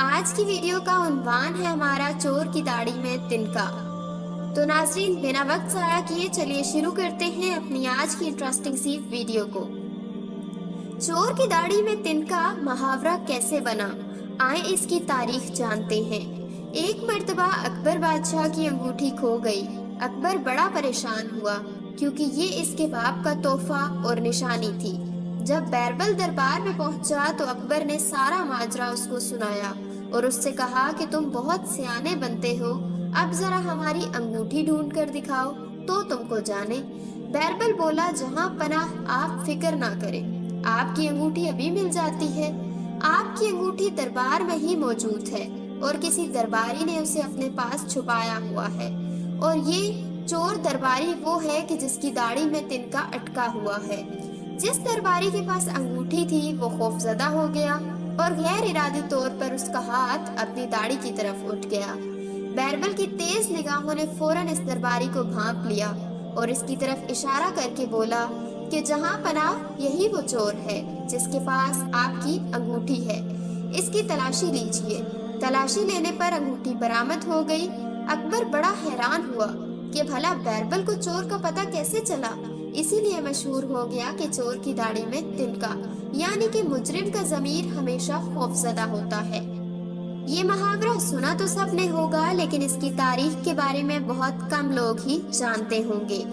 آج کی ویڈیو کا عنوان ہے ہمارا چور کی داڑھی میں تنکا۔ تو ناظرین بنا وقت ضائع کیے چلیے شروع کرتے ہیں اپنی آج کی انٹرسٹنگ سی ویڈیو کو۔ چور کی داڑھی میں تنکا محاورہ کیسے بنا، آئیں اس کی تاریخ جانتے ہیں۔ ایک مرتبہ اکبر بادشاہ کی انگوٹھی کھو گئی۔ اکبر بڑا پریشان ہوا کیونکہ یہ اس کے باپ کا تحفہ اور نشانی تھی۔ جب بیربل دربار میں پہنچا تو اکبر نے سارا ماجرا اس کو سنایا اور اس سے کہا کہ تم بہت سیانے بنتے ہو، اب ذرا ہماری انگوٹھی ڈھونڈ کر دکھاؤ تو تم کو جانے۔ بیربل بولا جہاں پناہ آپ فکر نہ کریں، آپ کی انگوٹھی ابھی مل جاتی ہے۔ آپ کی انگوٹھی دربار میں ہی موجود ہے اور کسی درباری نے اسے اپنے پاس چھپایا ہوا ہے، اور یہ چور درباری وہ ہے کہ جس کی داڑھی میں تنکا اٹکا ہوا ہے۔ جس درباری کے پاس انگوٹھی تھی وہ خوفزدہ ہو گیا اور غیر ارادی طور پر اس کا ہاتھ اپنی داڑھی کی طرف اٹھ گیا۔ بیربل کی تیز نگاہوں نے فوراً اس درباری کو بھانپ لیا اور اس کی طرف اشارہ کر کے بولا کہ جہاں پناہ یہی وہ چور ہے جس کے پاس آپ کی انگوٹھی ہے، اس کی تلاشی لیجیے۔ تلاشی لینے پر انگوٹھی برآمد ہو گئی۔ اکبر بڑا حیران ہوا کہ بھلا بیربل کو چور کا پتہ کیسے چلا۔ اسی لیے مشہور ہو گیا کہ چور کی داڑھی میں تنکا، یعنی کہ مجرم کا ضمیر ہمیشہ خوفزدہ ہوتا ہے۔ یہ محاورہ سنا تو سب نے ہوگا لیکن اس کی تاریخ کے بارے میں بہت کم لوگ ہی جانتے ہوں گے۔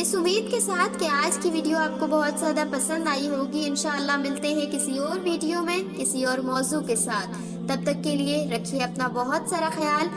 اس امید کے ساتھ کہ آج کی ویڈیو آپ کو بہت زیادہ پسند آئی ہوگی، انشاءاللہ ملتے ہیں کسی اور ویڈیو میں کسی اور موضوع کے ساتھ۔ تب تک کے لیے رکھیے اپنا بہت سارا خیال